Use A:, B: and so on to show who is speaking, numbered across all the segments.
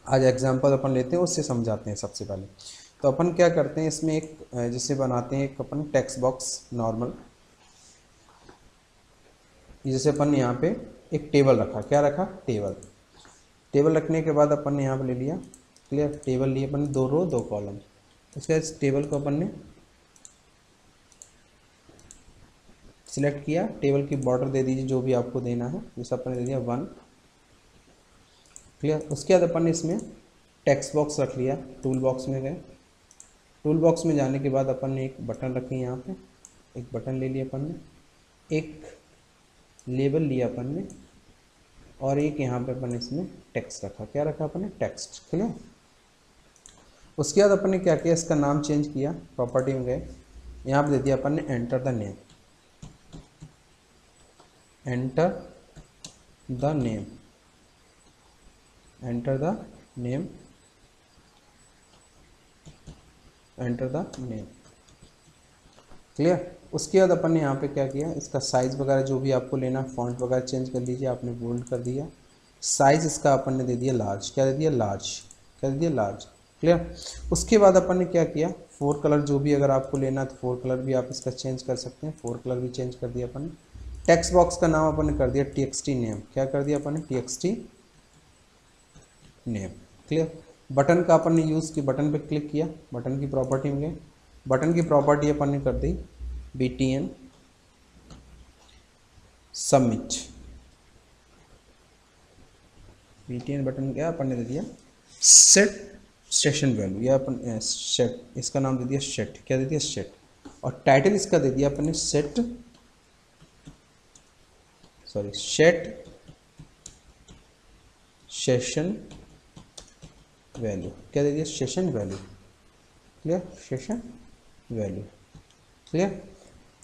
A: आज एग्जांपल अपन लेते हैं, उससे समझाते हैं सबसे पहले। तो अपन क्या करते हैं इसमें, एक जैसे बनाते हैं एक अपन टेक्स्ट बॉक्स नॉर्मल, जैसे अपन यहाँ पे एक टेबल रखा, क्या रखा, टेबल। टेबल रखने के बाद अपन ने यहाँ पे ले लिया, क्लियर, टेबल लिए अपन ने 2 रो 2 कॉलम। उसके बाद इस टेबल को अपन ने सिलेक्ट किया, टेबल की बॉर्डर दे दीजिए जो भी आपको देना है, जैसे अपन ने दे दिया 1, क्लियर। उसके बाद अपन ने इसमें टेक्स्ट बॉक्स रख लिया, टूल बॉक्स में गए, टूल बॉक्स में जाने के बाद अपन ने एक बटन रखी यहाँ पे, एक बटन ले लिया अपन ने, एक लेबल लिया अपन ने, और एक यहाँ पे अपन ने इसमें टेक्स्ट रखा, क्या रखा अपन ने, टेक्स्ट, क्लियर। उसके बाद अपन ने क्या किया, इसका नाम चेंज किया, प्रॉपर्टी में गए, यहाँ पे दे दिया अपन ने enter the name, enter the name, enter the name, enter the name, clear. उसके बाद अपन ने यहाँ पे क्या किया, इसका साइज़ वगैरह जो भी आपको लेना, फॉन्ट वगैरह चेंज कर लीजिए, आपने बोल्ड कर दिया। साइज़ इसका अपन ने दे दिया लार्ज, क्या दे दिया, लार्ज, क्या दे दिया, लार्ज, क्लियर। उसके बाद अपन ने क्या किया, 4 कलर जो भी अगर आपको लेना है तो 4 कलर भी आप इसका चेंज कर सकते हैं, 4 कलर भी चेंज कर दिया अपन ने। टेक्स्ट बॉक्स का नाम अपन ने कर दिया txt नेम, क्या कर दिया अपन ने, txt नेम, क्लियर। बटन का अपन ने यूज़ की, बटन पे क्लिक किया, बटन की प्रॉपर्टी में गए, बटन की प्रॉपर्टी अपन ने कर दी btn सबमिट, btn बटन क्या अपन ने दे दिया सेट सेशन वैल्यू, या अपन सेट, इसका नाम दे दिया सेट, क्या दे दिया, सेट। और टाइटल इसका दे दिया अपन ने set, sorry set session value, क्या दे दिया, session value, clear, session value, clear.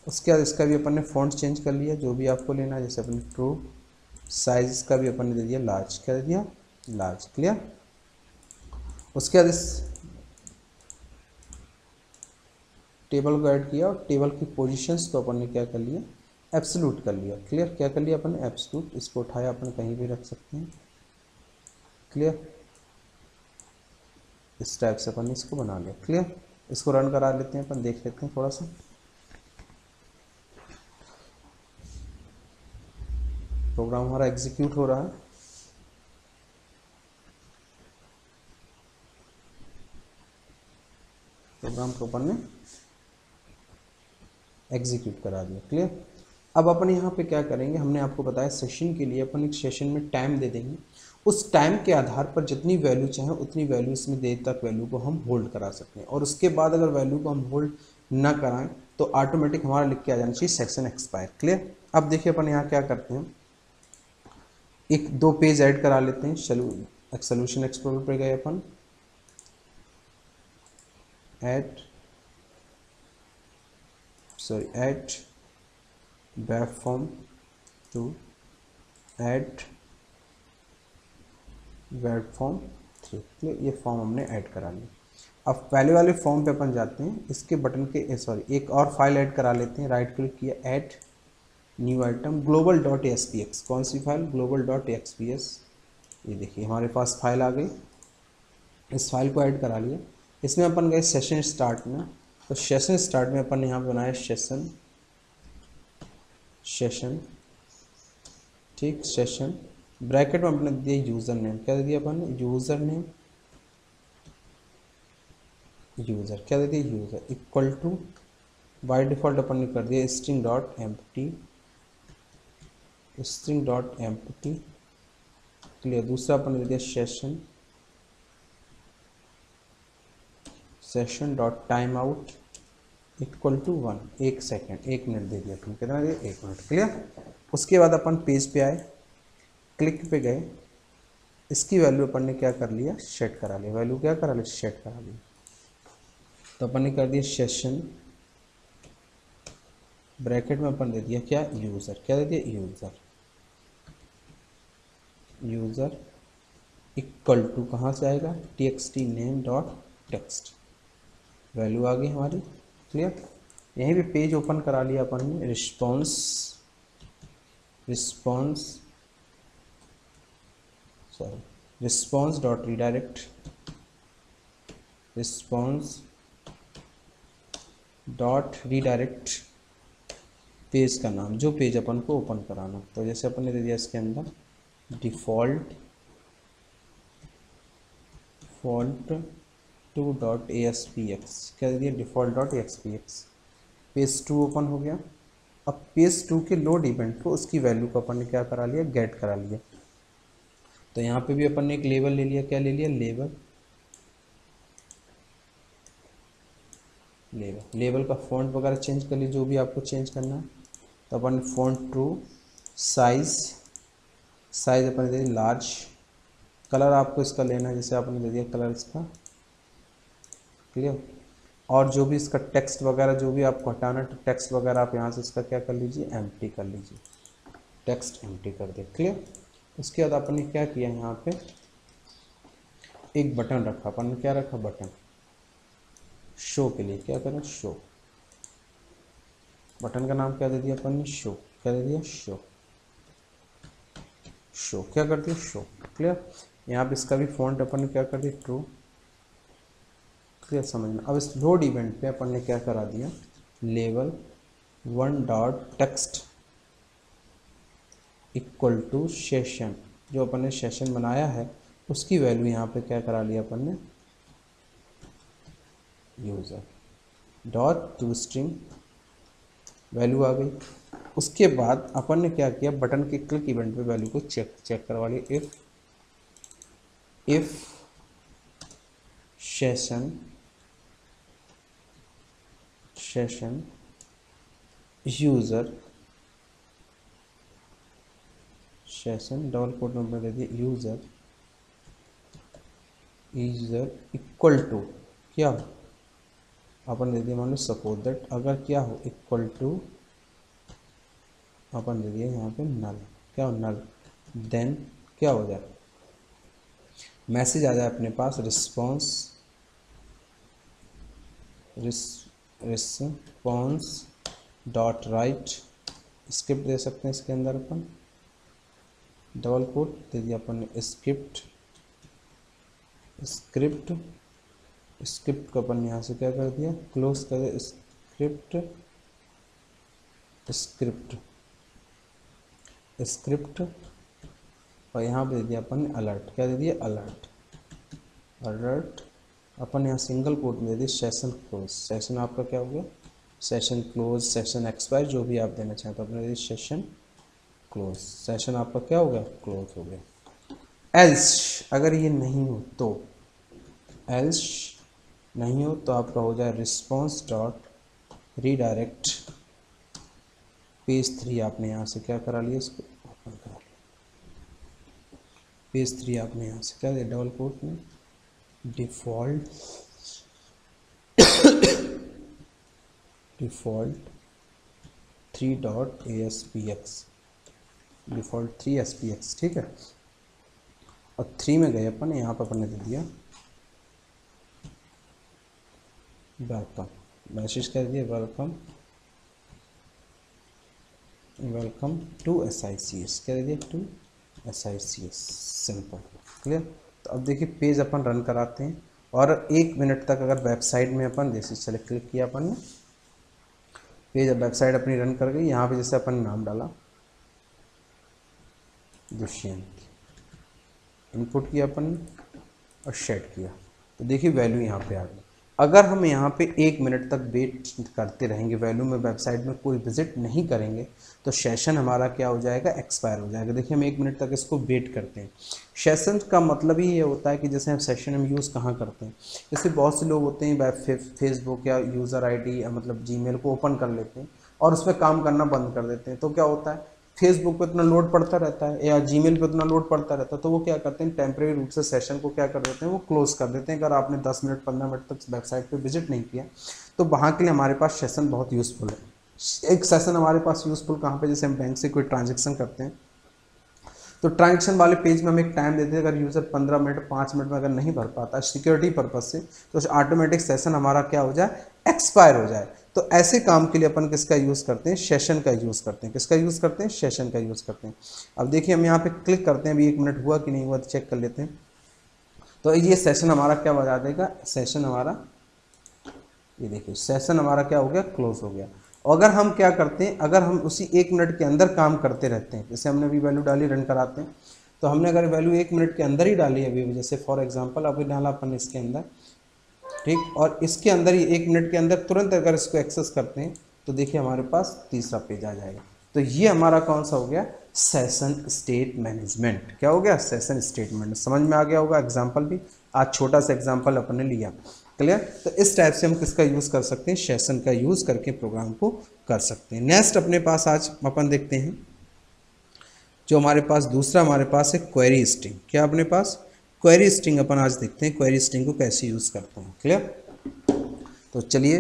A: उसके बाद इसका भी अपन ने फॉन्ट चेंज कर लिया जो भी आपको लेना है, जैसे अपन ट्रू, साइज इसका भी अपन ने दे दिया लार्ज, क्या दे दिया, लार्ज, क्लियर। उसके बाद इस टेबल को ऐड किया, और टेबल की पोजीशंस को अपन ने क्या कर लिया, एब्सोल्यूट कर लिया, क्लियर, क्या कर लिया अपन ने, एब्सोल्यूट। इसको उठाया अपन कहीं भी रख सकते हैं, क्लियर। इस टाइप से अपन ने इसको बना लिया, क्लियर। इसको रन करा लेते हैं, अपन देख लेते हैं थोड़ा सा। प्रोग्राम हमारा एग्जीक्यूट हो रहा है, प्रोग्राम को अपन ने एग्जीक्यूट करा दिया, क्लियर। अब अपन यहाँ पे क्या करेंगे, हमने आपको बताया सेशन के लिए अपन एक सेशन में टाइम दे देंगे, उस टाइम के आधार पर जितनी वैल्यू चाहे उतनी वैल्यू इसमें देर तक वैल्यू को हम होल्ड करा सकते हैं, और उसके बाद अगर वैल्यू को हम होल्ड ना कराएं तो ऑटोमेटिक हमारा लिख के आ जाना चाहिए सेशन एक्सपायर, क्लियर। अब देखिए अपन यहाँ क्या करते हैं, एक 2 पेज ऐड करा लेते हैं, सोल्यूशन एक्सप्लोरर पे गए अपन, add web form to add web form 3, ये फॉर्म हमने ऐड करा लिया। अब पहले वाले फॉर्म पे अपन जाते हैं, इसके बटन के सॉरी एक और फाइल ऐड करा लेते हैं, राइट क्लिक किया, ऐड न्यू आइटम, global.aspx, कौन सी फाइल, global.aspx, ये देखिए हमारे पास फाइल आ गई। इस फाइल को ऐड करा लिया, इसमें अपन गए सेशन स्टार्ट में, तो सेशन स्टार्ट में अपन ने यहाँ बनाया सेशन, ठीक, सेशन ब्रैकेट में अपने दिया यूज़र नेम, क्या दे दिया अपन ने, यूज़र नेम, यूज़र, क्या दे दिया, user, equal to, by default अपन ने कर दिया स्ट्रिंग डॉट एम्प्टी, क्लियर। दूसरा अपन ने दे दिया session dot time out equal to 1, 1 second, 1 minute दे दिया अपन, कितना दिया, 1 मिनट, क्लियर। उसके बाद अपन पेज पे आए, क्लिक पे गए, इसकी वैल्यू अपन ने क्या कर लिया, सेट करा लिया, वैल्यू क्या करा लिया, सेट करा लिया। तो अपन ने कर दिया सेशन ब्रैकेट में अपन दे दिया क्या, यूज़र, क्या दे दिया, यूज़र इक्वल टू, कहाँ से आएगा, txt name dot text, value आ गई हमारी, क्लियर। यहीं पे पेज ओपन करा लिया अपन ने, response response dot redirect, response dot redirect page का नाम, जो पेज अपन को ओपन कराना। तो जैसे अपन ने दे दिया इसके अंदर डिफ़ॉल्ट टू डॉट ASPX, क्या दे दिया default dot ASPX। Page 2 open हो गया। अब पेज 2 के लोड इवेंट को उसकी वैल्यू को अपन ने क्या करा लिया, गेट करा लिया। तो यहाँ पे भी अपन ने एक लेबल ले लिया, क्या ले लिया, लेबल का फॉन्ट वगैरह चेंज कर लीजिए जो भी आपको चेंज करना है। तो अपन फॉन्ट ट्रू, साइज अपन दे दिया लार्ज, कलर आपको इसका लेना है जैसे आपने दे दिया कलर इसका, क्लियर। और जो भी इसका टेक्स्ट वगैरह जो भी आपको हटाना है, टेक्स्ट वगैरह आप यहाँ से इसका क्या कर लीजिए, एम्प्टी कर लीजिए, टेक्स्ट एम्प्टी कर दे, क्लियर। उसके बाद अपन ने क्या किया, यहाँ पे एक बटन रखा, अपन ने क्या रखा, बटन शो के लिए, क्या करें, शो। बटन का नाम क्या दे दिया अपन ने, शो, क्या दे दिया, शो क्या कर दिया, शो, क्लियर। यहाँ पे इसका भी फॉन्ट अपन ने क्या कर दिया, ट्रू, क्लियर, समझना। अब इस लोड इवेंट पे अपन ने क्या करा दिया, level 1 dot text equal to session, जो अपन ने सेशन बनाया है उसकी वैल्यू यहाँ पे क्या करा लिया अपन ने, user dot to string, value आ गई। उसके बाद अपन ने क्या किया, बटन के क्लिक इवेंट पे वैल्यू को चेक करवा लिया, if session user, session double quote number दे दिया, यूज़र इक्वल टू क्या, अपन दे दिया मान लो सपोज दैट, अगर क्या हो इक्वल टू, अपन दे दिया यहाँ पे नल, क्या हो, नल, देन क्या हो जाए, मैसेज आ जाए अपने पास, रिस्पॉन्स डॉट राइट, स्क्रिप्ट दे सकते हैं इसके अंदर अपन, डबल कोट दे दिया अपन ने, स्क्रिप्ट को अपन यहाँ से क्या कर दिया, क्लोज कर दिया, स्क्रिप्ट और यहाँ पे दे दिया अपन ने अलर्ट, क्या दे दिया, अलर्ट अपन यहाँ सिंगल कोट में दे दिया, सेशन क्लोज, सेशन आपका क्या हो गया, सेशन क्लोज, सेशन एक्सपायर, जो भी आप देना चाहें तो अपने दे दिया सेशन क्लोज, सेशन आपका क्या हो गया, क्लोज हो गया। एल्स अगर ये नहीं हो तो, आपका हो जाए रिस्पॉन्स डॉट रीडायरेक्ट पेज 3, आपने यहाँ से क्या करा लिया, इसको ओपन करा लिया, पेज 3 आपने यहाँ से क्या दिया, डबल कोट में default 3 dot ASPX, default 3 SPX, ठीक है। और 3 में गए अपन, यहाँ पर अपन ने दे दिया वेलकम, मैसेज कर दिया वेलकम टू SICS, क्या दे दिया, टू SICS, सिंपल, क्लियर। तो अब देखिए पेज अपन रन कराते हैं और 1 मिनट तक अगर वेबसाइट में अपन जैसे चले क्लिक किया अपन ने, पेज वेबसाइट अपनी रन कर गई। यहाँ पे जैसे अपन नाम डाला दुष्यंत, इनपुट किया अपन ने और सेट किया, तो देखिए वैल्यू यहाँ पे आ गई। अगर हम यहाँ पे 1 मिनट तक वेट करते रहेंगे, वैल्यू में वेबसाइट में कोई विजिट नहीं करेंगे, तो सेशन हमारा क्या हो जाएगा, एक्सपायर हो जाएगा। देखिए हम 1 मिनट तक इसको वेट करते हैं। सेशन का मतलब ही ये होता है कि जैसे हम सेशन हम यूज़ कहाँ करते हैं, जैसे बहुत से लोग होते हैं फेसबुक या यूज़र ID या मतलब जीमेल को ओपन कर लेते हैं और उस पर काम करना बंद कर देते हैं। तो क्या होता है, फेसबुक पे इतना लोड पड़ता रहता है या जीमेल पे इतना लोड पड़ता रहता है, तो वो क्या करते हैं, टेम्परेरी रूप से सेशन को क्या कर देते हैं, वो क्लोज कर देते हैं। अगर आपने 10 मिनट 15 मिनट तक वेबसाइट पे विजिट नहीं किया, तो वहाँ के लिए हमारे पास सेशन बहुत यूज़फुल है। एक सेशन हमारे पास यूज़फुल कहाँ पे, जैसे हम बैंक से कोई ट्रांजेक्शन करते हैं, तो ट्रांजेक्शन वाले पेज में हम एक टाइम देते हैं, अगर यूज़र 15 मिनट 5 मिनट में अगर नहीं भर पाता सिक्योरिटी पर्पज से, तो ऑटोमेटिक सेशन हमारा क्या हो जाए, एक्सपायर हो जाए। तो ऐसे काम के लिए अपन किसका यूज़ करते हैं, सेशन का यूज़ करते हैं। किसका यूज़ करते हैं, सेशन का यूज़ करते हैं। अब देखिए हम यहाँ पे क्लिक करते हैं, अभी 1 मिनट हुआ कि नहीं हुआ तो चेक कर लेते हैं। तो ये सेशन हमारा क्या बता देगा, सेशन हमारा, ये देखिए सेशन हमारा क्या हो गया, क्लोज हो गया। अगर हम क्या करते हैं, अगर हम उसी 1 मिनट के अंदर काम करते रहते हैं, जैसे हमने अभी वैल्यू डाली, रन कराते हैं, तो हमने अगर वैल्यू 1 मिनट के अंदर ही डाली अभी, जैसे फॉर एग्जांपल अभी डाला अपन इसके अंदर, ठीक, और इसके अंदर ही 1 मिनट के अंदर तुरंत अगर इसको एक्सेस करते हैं तो देखिए हमारे पास तीसरा पेज आ जाएगा। तो ये हमारा कौन सा हो गया, सेशन स्टेट मैनेजमेंट। क्या हो गया, सेशन स्टेटमेंट। समझ में आ गया होगा, एग्जाम्पल भी आज छोटा सा एग्जाम्पल अपन ने लिया, क्लियर। तो इस टाइप से हम किसका यूज़ कर सकते हैं, सेशन का यूज़ करके प्रोग्राम को कर सकते हैं। नेक्स्ट अपने पास आज अपन देखते हैं जो हमारे पास दूसरा हमारे पास है क्वेरी स्ट्रिंग। क्या अपने पास, क्वेरी स्ट्रिंग अपन आज देखते हैं क्वेरी स्ट्रिंग को कैसे यूज़ करते हैं, क्लियर। तो चलिए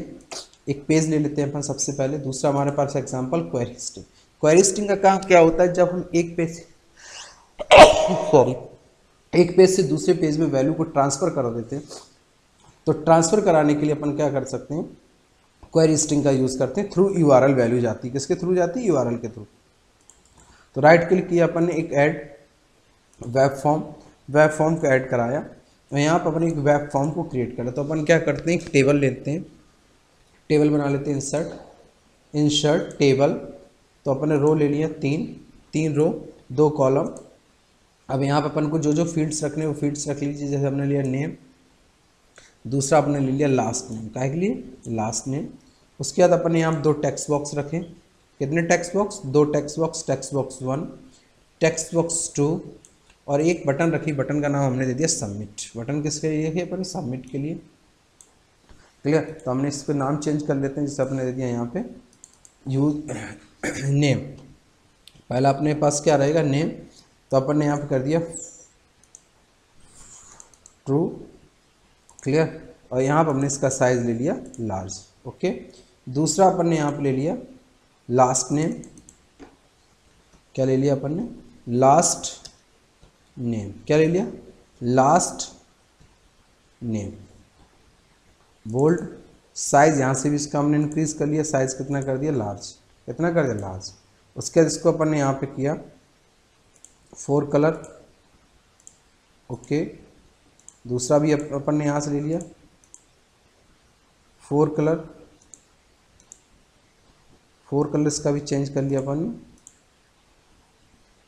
A: एक पेज ले लेते हैं अपन सबसे पहले। दूसरा हमारे पास example query string. Query string का काम क्या होता है, जब हम एक पेज सॉरी एक पेज से दूसरे पेज में वैल्यू को ट्रांसफ़र करा देते हैं, तो ट्रांसफ़र कराने के लिए अपन क्या कर सकते हैं, क्वेरी स्ट्रिंग का यूज़ करते हैं। थ्रू यूआरएल वैल्यू जाती है, किसके थ्रू जाती है, यूआरएल के थ्रू। तो राइट क्लिक किया अपन ने, एक ऐड वेब फॉर्म को ऐड कराया, तो यहाँ पर अपन एक वेब फॉर्म को क्रिएट करा। तो अपन क्या करते हैं, एक टेबल लेते हैं, टेबल बना लेते हैं, इंसर्ट टेबल। तो अपन ने रो ले लिया, तीन रो 2 कॉलम। अब यहाँ पर अपन को जो जो फील्ड्स रखने वो फील्ड्स रख लीजिए। जैसे हमने लिया नेम, दूसरा अपने ले लिया लास्ट नेम, काहे के लिए, लास्ट नेम। उसके बाद अपन ने यहाँ 2 टेक्स्ट बॉक्स रखे। कितने text box, 2 text box 1, text box 2, और एक बटन रखी, बटन का नाम हमने दे दिया सबमिट। बटन किसके लिए है, अपन सबमिट के लिए, क्लियर। तो हमने इस पर नाम चेंज कर लेते हैं, जैसे अपने दे दिया यहाँ पे यूज नेम। पहला अपने पास क्या रहेगा, नेम, तो अपन ने यहाँ पे कर दिया ट्रू, क्लियर। और यहाँ पर हमने इसका साइज ले लिया लार्ज, ओके। दूसरा अपन ने यहाँ पे ले लिया लास्ट नेम, क्या ले लिया अपन ने, लास्ट नेम, क्या ले लिया, लास्ट नेम, बोल्ड। साइज यहाँ से भी इसका हमने इंक्रीज कर लिया, साइज कितना कर दिया, लार्ज, कितना कर दिया, लार्ज। उसके बाद इसको अपन ने यहाँ पे किया 4 कलर, ओके। दूसरा भी अपन ने यहाँ से ले लिया 4 कलर, इसका भी चेंज कर लिया अपन ने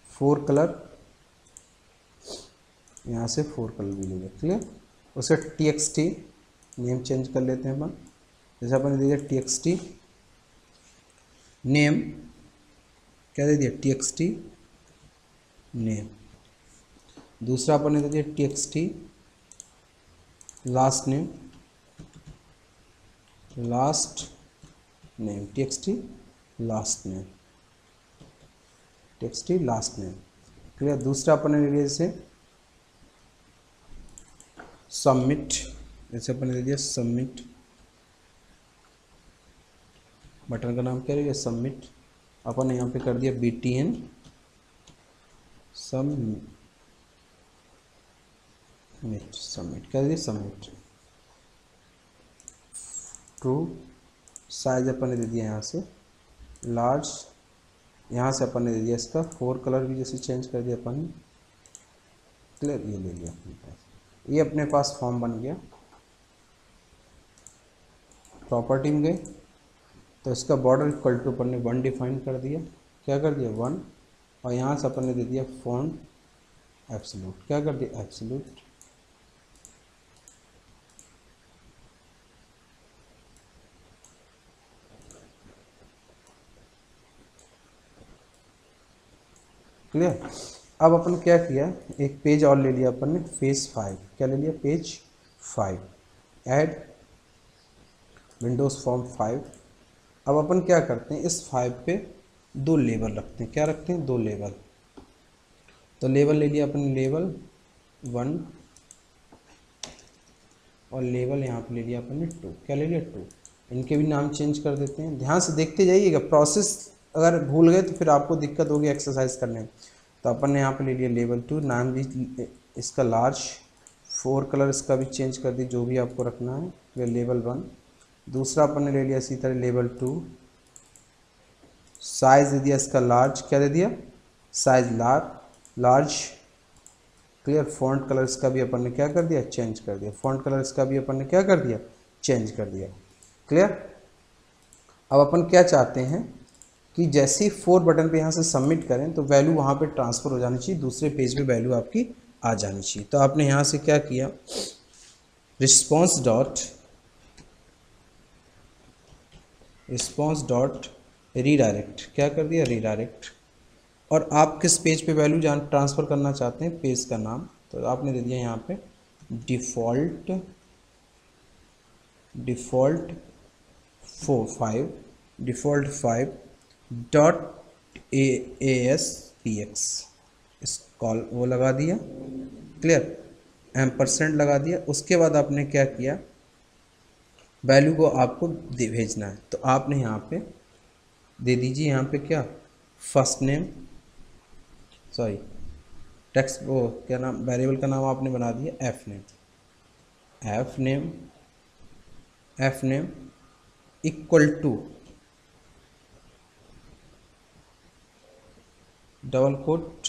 A: 4 कलर, यहाँ से 4 कलर भी ले लिया, क्लियर। उसे txt नेम चेंज कर लेते हैं अपन, जैसे अपन ने दे दिया txt नेम, क्या दे दिया, txt नेम। दूसरा अपन ने दे दिया txt last name, txt last name, clear. दूसरा अपन ने ले लिया जैसे सबमिट, जैसे अपन ने दे दिया सबमिट, बटन का नाम क्या रहेगा, सबमिट। अपन ने यहाँ पे कर दिया btn सबमिट, क्या दिया, सबमिट। ट्रू, साइज अपन ने दे दिया यहाँ से लार्ज, यहाँ से अपन ने दे दिया इसका 4 कलर भी जैसे चेंज कर दिया अपन ने, क्लियर। ये ले लिया अपने पास, ये अपने पास फॉर्म बन गया। प्रॉपर्टी में गए तो इसका बॉर्डर इक्वल टू अपन ने 1 डिफाइन कर दिया, क्या कर दिया, 1। और यहाँ से अपन ने दे दिया फॉन्ट एब्सोल्यूट, क्या कर दिया, एब्सोल्यूट। क्लियर। अब अपन क्या किया, एक पेज और ले लिया अपन ने, पेज 5, क्या ले लिया, पेज 5, ऐड विंडोज़ फॉर्म 5। अब अपन क्या करते हैं, इस 5 पे 2 लेबल रखते हैं, क्या रखते हैं, 2 लेबल। तो लेबल ले लिया अपन, लेबल 1, और लेबल यहाँ पे ले लिया अपन ने 2, क्या ले लिया, 2। इनके भी नाम चेंज कर देते हैं, ध्यान से देखते जाइएगा, प्रोसेस अगर भूल गए तो फिर आपको दिक्कत होगी एक्सरसाइज करने में। तो अपन ने यहाँ पे ले लिया लेवल 2, नाम भी इसका लार्ज, 4 कलर इसका भी चेंज कर दी, जो भी आपको रखना है, ये लेवल 1। दूसरा अपन ने ले लिया इसी तरह लेवल 2, साइज दे दिया इसका लार्ज, क्या दे दिया, size large. Clear. Font colour इसका भी अपन ने क्या कर दिया, चेंज कर दिया। फॉन्ट कलर इसका भी अपन ने क्या कर दिया, चेंज कर दिया। क्लियर। अब अपन क्या चाहते हैं कि जैसे ही 4 बटन पे यहाँ से सबमिट करें तो वैल्यू वहाँ पे ट्रांसफ़र हो जानी चाहिए, दूसरे पेज पे वैल्यू आपकी आ जानी चाहिए। तो आपने यहाँ से क्या किया, रिस्पॉन्स डॉट रीडायरेक्ट, क्या कर दिया, रीडायरेक्ट। और आप किस पेज पे वैल्यू ट्रांसफ़र करना चाहते हैं, पेज का नाम, तो आपने दे दिया यहाँ पे डिफ़ॉल्ट 5 डॉट ASPX, इस कॉल वो लगा दिया। क्लियर। एम्परसेंड लगा दिया। उसके बाद आपने क्या किया, वैल्यू को आपको भेजना है, तो आपने यहाँ पे दे दीजिए, यहाँ पे क्या, फर्स्ट नेम, सॉरी टेक्स्ट, वो क्या नाम, वेरिएबल का नाम आपने बना दिया F name equal to double quote,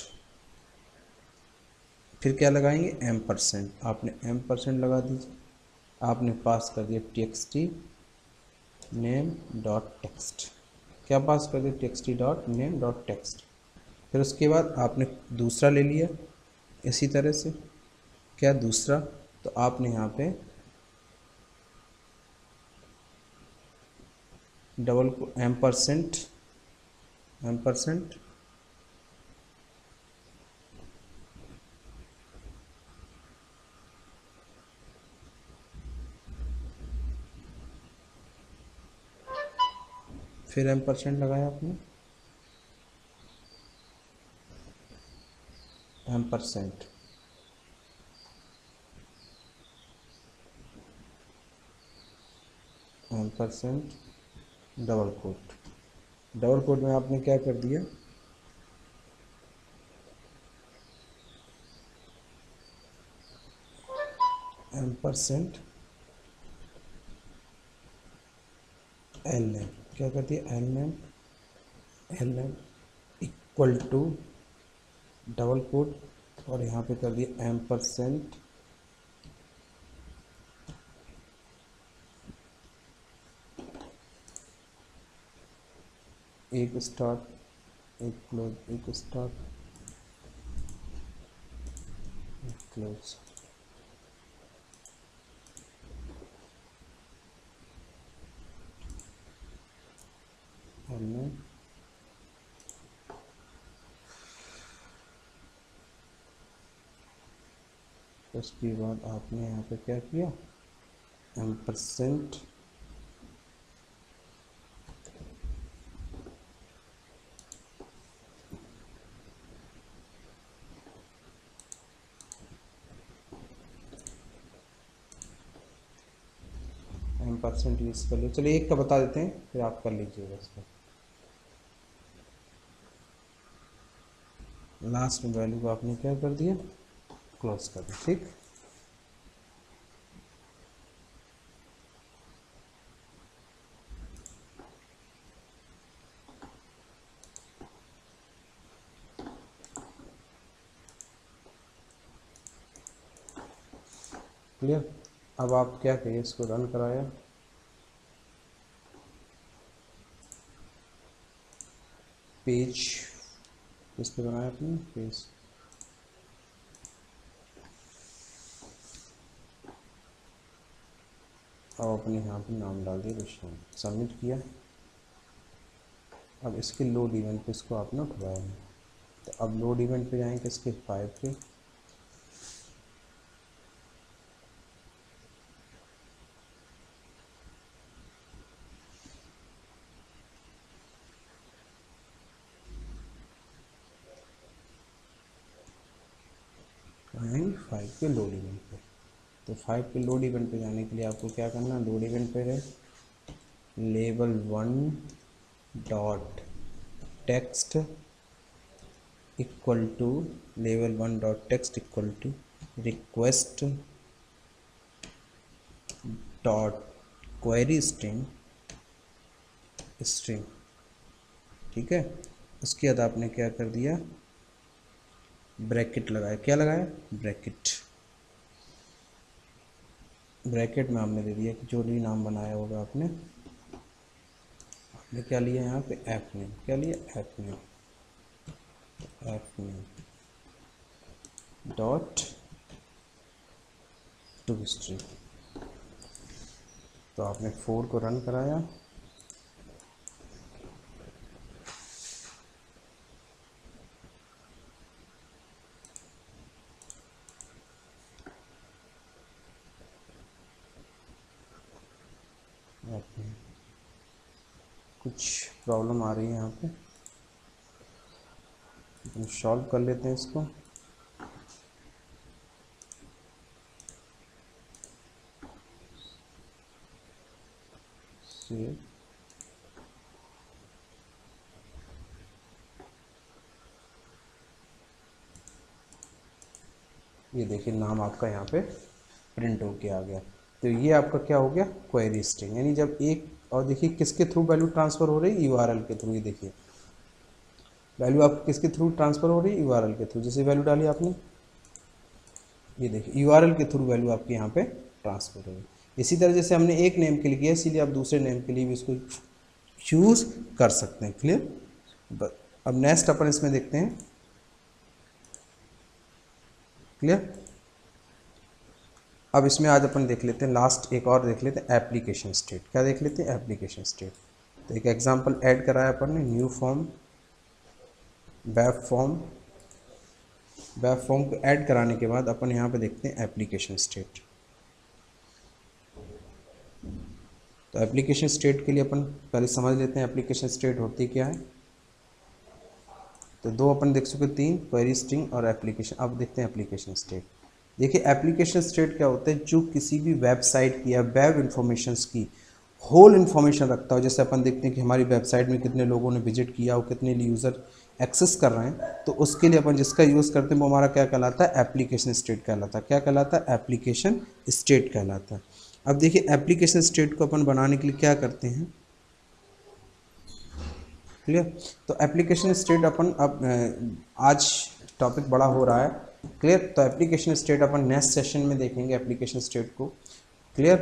A: फिर क्या लगाएंगे, एम्परसेंड। आपने एम्परसेंड लगा दीजिए। आपने पास कर दिया txt नेम डॉट टेक्स्ट, क्या पास कर दिया, txt dot name dot text. फिर उसके बाद आपने दूसरा ले लिया इसी तरह से, क्या दूसरा, तो आपने यहाँ पे डबल एम्परसेंड फिर एम्परसेंड लगाया आपने, एम्परसेंड, डबल कोट में आपने क्या कर दिया, एम्परसेंड एल नेम, क्या कर दिया, L name equal to double quote, और यहाँ पे कर दिया एम्परसेंड एक स्टार्ट एक क्लोज, एक स्टार्ट एक क्लोज। हमने उसके बाद आपने यहाँ पे क्या किया, एम्परसेंड परसेंट यूज़ कर लो। चलिए एक का बता देते हैं, फिर आप कर लीजिएगा इसको। लास्ट में वैल्यू को आपने क्या कर दिया, क्लोज कर दिया। ठीक, क्लियर। अब आप क्या करिए, इसको रन कराया, पेज इस पे बनाया आपने पेज, अब अपने यहाँ पे नाम डाल दिया विष्णु, सबमिट किया। अब इसके लोड इवेंट पे इसको आपने उठवाया है, तो अब लोड इवेंट पे जाएंगे इसके 5 पे, आएंगे 5 पे लोड इवेंट पे। तो 5 पे लोड इवेंट पे जाने के लिए आपको क्या करना है, लोड इवेंट पे है level 1 dot text equal to level 1 dot text equal to request dot query string, ठीक है। उसके बाद आपने क्या कर दिया, ब्रैकेट लगाया, क्या लगाया, ब्रैकेट। ब्रैकेट में आपने दे दिया कि जो भी नाम बनाया होगा आपने क्या लिया यहाँ पे, ऐप नेम, क्या लिया, app name, app name dot to history. तो आपने 4 को रन कराया, कुछ प्रॉब्लम आ रही है यहाँ पे, हम सॉल्व कर लेते हैं इसको। सेव, ये देखिए नाम आपका यहाँ पे प्रिंट होके आ गया। तो ये आपका क्या हो गया, क्वेरी स्ट्रिंग। यानी जब एक, और देखिए किसके थ्रू वैल्यू ट्रांसफ़र हो रही है, यूआरएल के थ्रू। ये देखिए वैल्यू आप किसके थ्रू ट्रांसफ़र हो रही है, यूआरएल के थ्रू। जैसे वैल्यू डाली आपने, ये देखिए यूआरएल के थ्रू वैल्यू आपके यहाँ पे ट्रांसफ़र हो रही है। इसी तरह जैसे हमने एक नेम के लिए किया, इसीलिए आप दूसरे नेम के लिए भी इसको चूज़ कर सकते हैं। क्लियर। अब नेक्स्ट अपन इसमें देखते हैं, क्लियर। अब इसमें आज अपन देख लेते हैं, लास्ट एक और देख लेते हैं, एप्लीकेशन स्टेट। क्या देख लेते हैं, एप्लीकेशन स्टेट। तो एक एग्जांपल ऐड कराया अपन ने, new form, web form. Web form को ऐड कराने के बाद अपन यहाँ पे देखते हैं एप्लीकेशन स्टेट। तो एप्लीकेशन स्टेट के लिए अपन पहले समझ लेते हैं एप्लीकेशन स्टेट होती क्या है। तो दो अपन देख चुके, 3, क्वेरी स्ट्रिंग और एप्लीकेशन। अब देखते हैं एप्लीकेशन स्टेट। देखिए एप्लीकेशन स्टेट क्या होता है, जो किसी भी वेबसाइट की या वेब इंफॉर्मेशंस की होल इन्फॉर्मेशन रखता हो। जैसे अपन देखते हैं कि हमारी वेबसाइट में कितने लोगों ने विजिट किया और कितने यूज़र एक्सेस कर रहे हैं, तो उसके लिए अपन जिसका यूज़ करते हैं वो हमारा क्या कहलाता है, एप्लीकेशन स्टेट कहलाता है। क्या कहलाता है, एप्लीकेशन स्टेट कहलाता है। अब देखिए एप्लीकेशन स्टेट को अपन बनाने के लिए क्या करते हैं, क्लियर। तो एप्लीकेशन स्टेट अपन अब आज टॉपिक बड़ा हो रहा है, क्लियर। तो एप्लीकेशन स्टेट अपन नेक्स्ट सेशन में देखेंगे एप्लीकेशन स्टेट को, क्लियर।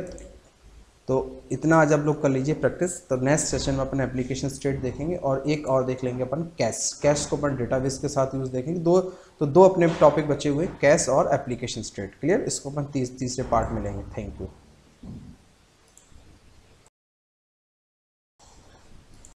A: तो इतना आज आप लोग कर लीजिए प्रैक्टिस। तो नेक्स्ट सेशन में अपन एप्लीकेशन स्टेट देखेंगे और एक और देख लेंगे अपन कैश। कैश को अपन डेटाबेस के साथ यूज़ देखेंगे। दो अपने टॉपिक बचे हुए, कैश और एप्लीकेशन स्टेट, क्लियर। इसको अपन तीसरे पार्ट में लेंगे। Thank you.